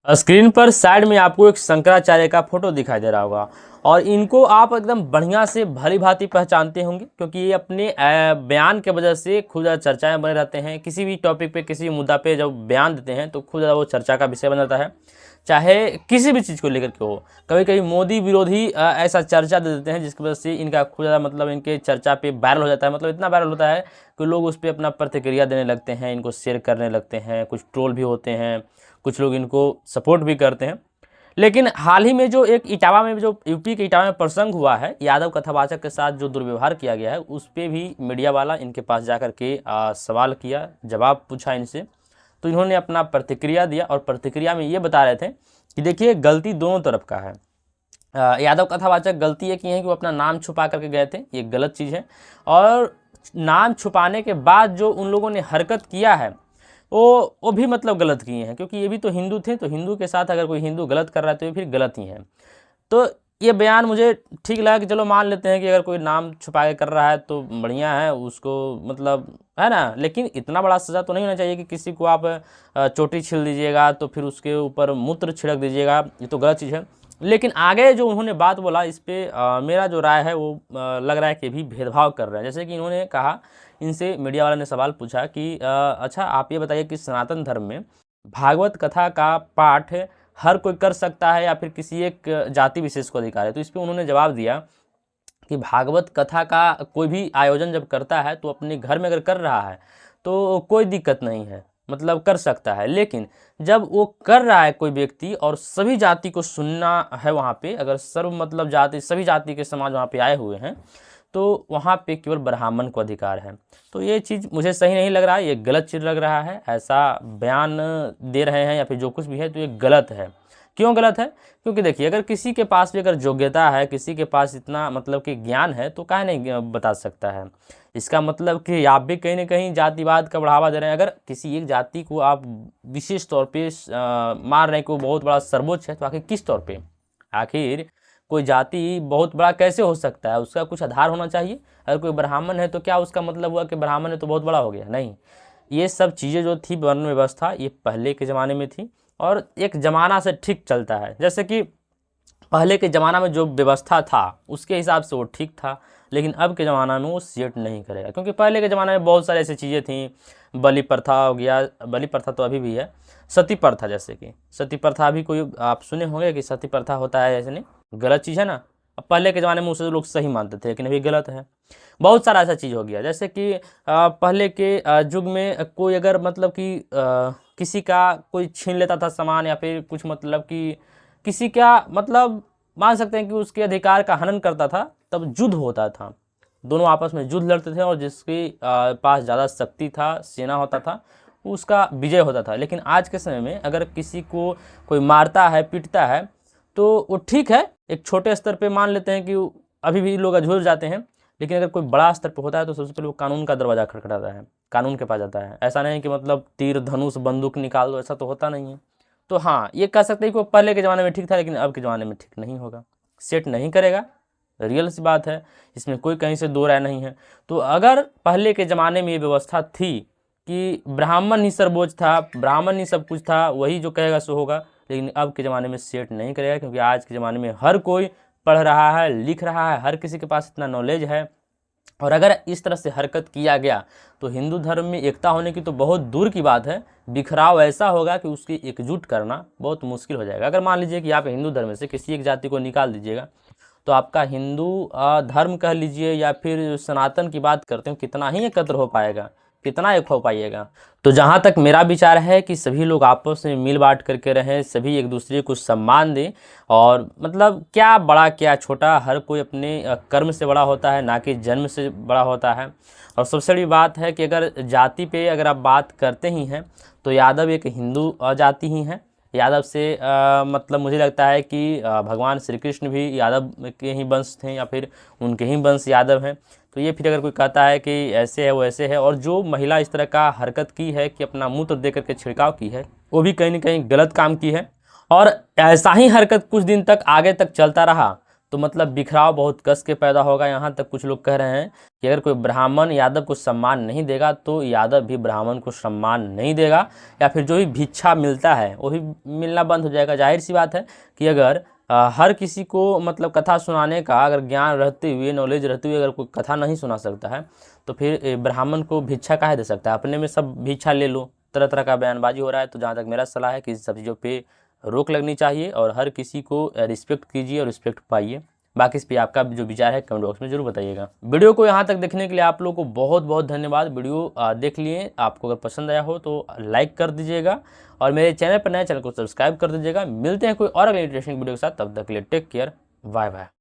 Screen पर side में आपको एक शंकराचार्य का फोटो दिखाई दे रहा होगा और इनको आप एकदम बढ़िया से भली भांति पहचानते होंगे, क्योंकि ये अपने बयान के वजह से खुद ज़्यादा चर्चाएं बने रहते हैं। किसी भी टॉपिक पे, किसी मुद्दा पे जब बयान देते हैं तो खुद ज़्यादा वो चर्चा का विषय बन जाता है, चाहे किसी भी चीज़ को लेकर के हो। कभी कभी मोदी विरोधी ऐसा चर्चा दे देते हैं जिसकी वजह से इनका खुद ज़्यादा मतलब इनके चर्चा पे वायरल हो जाता है। मतलब इतना वायरल होता है कि लोग उस पर अपना प्रतिक्रिया देने लगते हैं, इनको शेयर करने लगते हैं, कुछ ट्रोल भी होते हैं, कुछ लोग इनको सपोर्ट भी करते हैं। लेकिन हाल ही में जो एक इटावा में, जो यूपी के इटावा में प्रसंग हुआ है, यादव कथावाचक के साथ जो दुर्व्यवहार किया गया है, उस पर भी मीडिया वाला इनके पास जाकर के सवाल किया, जवाब पूछा इनसे, तो इन्होंने अपना प्रतिक्रिया दिया और प्रतिक्रिया में ये बता रहे थे कि देखिए गलती दोनों तरफ का है। यादव कथावाचक गलती ये की है कि वो अपना नाम छुपा करके गए थे, ये गलत चीज़ है। और नाम छुपाने के बाद जो उन लोगों ने हरकत किया है वो भी मतलब गलत किए हैं, क्योंकि ये भी तो हिंदू थे, तो हिंदू के साथ अगर कोई हिंदू गलत कर रहा है तो ये फिर गलत ही है। तो ये बयान मुझे ठीक लगा कि चलो मान लेते हैं कि अगर कोई नाम छुपा के कर रहा है तो बढ़िया है, उसको मतलब है ना। लेकिन इतना बड़ा सज़ा तो नहीं होना चाहिए कि किसी को आप चोटी छील दीजिएगा तो फिर उसके ऊपर मूत्र छिड़क दीजिएगा, ये तो गलत चीज़ है। लेकिन आगे जो उन्होंने बात बोला, इस पर मेरा जो राय है वो लग रहा है कि भी भेदभाव कर रहे हैं। जैसे कि इन्होंने कहा, इनसे मीडिया वाला ने सवाल पूछा कि अच्छा आप ये बताइए कि सनातन धर्म में भागवत कथा का पाठ हर कोई कर सकता है या फिर किसी एक जाति विशेष को अधिकार है। तो इस पर उन्होंने जवाब दिया कि भागवत कथा का कोई भी आयोजन जब करता है तो अपने घर में अगर कर रहा है तो कोई दिक्कत नहीं है, मतलब कर सकता है। लेकिन जब वो कर रहा है कोई व्यक्ति और सभी जाति को सुनना है वहाँ पे, अगर सर्व मतलब जाति, सभी जाति के समाज वहाँ पे आए हुए हैं, तो वहाँ पे केवल ब्राह्मण को अधिकार है। तो ये चीज़ मुझे सही नहीं लग रहा है, ये गलत चीज़ लग रहा है। ऐसा बयान दे रहे हैं या फिर जो कुछ भी है तो ये गलत है। क्यों गलत है? क्योंकि देखिए, अगर किसी के पास भी अगर योग्यता है, किसी के पास इतना मतलब कि ज्ञान है, तो काहे नहीं बता सकता है। इसका मतलब कि आप भी कहीं ना कहीं जातिवाद का बढ़ावा दे रहे हैं। अगर किसी एक जाति को आप विशेष तौर पे मार रहे हैं कि वो बहुत बड़ा सर्वोच्च है, तो आखिर किस तौर पे? आखिर कोई जाति बहुत बड़ा कैसे हो सकता है? उसका कुछ आधार होना चाहिए। अगर कोई ब्राह्मण है तो क्या उसका मतलब हुआ कि ब्राह्मण है तो बहुत बड़ा हो गया? नहीं। ये सब चीज़ें जो थी वर्ण व्यवस्था, ये पहले के ज़माने में थी और एक ज़माना से ठीक चलता है। जैसे कि पहले के ज़माना में जो व्यवस्था था उसके हिसाब से वो ठीक था, लेकिन अब के ज़माना में वो सेट नहीं करेगा। क्योंकि पहले के ज़माने में बहुत सारी ऐसी चीज़ें थी, बलि प्रथा हो गया, बलि प्रथा तो अभी भी है, सती प्रथा, जैसे कि सती प्रथा भी कोई आप सुने होंगे कि सती प्रथा होता है, ऐसे नहीं, गलत चीज़ है ना। अब पहले के ज़माने में उसे लोग सही मानते थे, लेकिन अभी गलत है। बहुत सारा ऐसा चीज़ हो गया, जैसे कि पहले के युग में कोई अगर मतलब कि किसी का कोई छीन लेता था सामान, या फिर कुछ मतलब कि किसी का मतलब मान सकते हैं कि उसके अधिकार का हनन करता था, तब युद्ध होता था, दोनों आपस में युद्ध लड़ते थे और जिसके पास ज़्यादा शक्ति था, सेना होता था, उसका विजय होता था। लेकिन आज के समय में अगर किसी को कोई मारता है, पीटता है, तो वो ठीक है, एक छोटे स्तर पे मान लेते हैं कि अभी भी लोग झुलस जाते हैं। लेकिन अगर कोई बड़ा स्तर पे होता है तो सबसे पहले वो कानून का दरवाज़ा खटखटाता है, कानून के पास जाता है। ऐसा नहीं कि मतलब तीर धनुष बंदूक निकाल दो, ऐसा तो होता नहीं है। तो हाँ, ये कह सकते हैं कि वो पहले के ज़माने में ठीक था, लेकिन अब के ज़माने में ठीक नहीं होगा, सेट नहीं करेगा। रियल सी बात है, इसमें कोई कहीं से दो राय नहीं है। तो अगर पहले के ज़माने में ये व्यवस्था थी कि ब्राह्मण ही सर्वोच्च था, ब्राह्मण ही सब कुछ था, वही जो कहेगा सो होगा, लेकिन अब के ज़माने में सेट नहीं करेगा। क्योंकि आज के ज़माने में हर कोई पढ़ रहा है, लिख रहा है, हर किसी के पास इतना नॉलेज है। और अगर इस तरह से हरकत किया गया तो हिंदू धर्म में एकता होने की तो बहुत दूर की बात है, बिखराव ऐसा होगा कि उसकी एकजुट करना बहुत मुश्किल हो जाएगा। अगर मान लीजिए कि आप हिंदू धर्म से किसी एक जाति को निकाल दीजिएगा, तो आपका हिंदू धर्म कह लीजिए या फिर सनातन की बात करते हो, कितना ही एकत्र हो पाएगा, कितना एक हो पाइएगा। तो जहाँ तक मेरा विचार है कि सभी लोग आपस में मिल बांट करके रहें, सभी एक दूसरे को सम्मान दें। और मतलब क्या बड़ा क्या छोटा, हर कोई अपने कर्म से बड़ा होता है, ना कि जन्म से बड़ा होता है। और सबसे बड़ी बात है कि अगर जाति पे अगर आप बात करते ही हैं तो यादव एक हिंदू जाति ही है। यादव से मतलब मुझे लगता है कि भगवान श्री कृष्ण भी यादव के ही वंश थे या फिर उनके ही वंश यादव हैं। तो ये फिर अगर कोई कहता है कि ऐसे है वो ऐसे है, और जो महिला इस तरह का हरकत की है कि अपना मूत्र दे करके छिड़काव की है, वो भी कहीं ना कहीं गलत काम की है। और ऐसा ही हरकत कुछ दिन तक आगे तक चलता रहा तो मतलब बिखराव बहुत कस के पैदा होगा। यहाँ तक कुछ लोग कह रहे हैं कि अगर कोई ब्राह्मण यादव को सम्मान नहीं देगा तो यादव भी ब्राह्मण को सम्मान नहीं देगा, या फिर जो भी भिक्षा मिलता है वो भी मिलना बंद हो जाएगा। जाहिर सी बात है कि अगर हर किसी को मतलब कथा सुनाने का अगर ज्ञान रहते हुए, नॉलेज रहते हुए अगर कोई कथा नहीं सुना सकता है तो फिर ब्राह्मण को भिक्षा काहे दे सकता है? अपने में सब भिक्षा ले लो, तरह तरह का बयानबाजी हो रहा है। तो जहाँ तक मेरा सलाह है कि सब चीज़ों पे रोक लगनी चाहिए और हर किसी को रिस्पेक्ट कीजिए और रिस्पेक्ट पाइए। बाकी इस पे आपका जो विचार है कमेंट बॉक्स में जरूर बताइएगा। वीडियो को यहाँ तक देखने के लिए आप लोगों को बहुत बहुत धन्यवाद। वीडियो देख लिए, आपको अगर पसंद आया हो तो लाइक कर दीजिएगा और मेरे चैनल पर नए चैनल को सब्सक्राइब कर दीजिएगा। मिलते हैं कोई और अगले इंटरेस्टिंग वीडियो के साथ, तब तक के लिए टेक केयर, बाय बाय।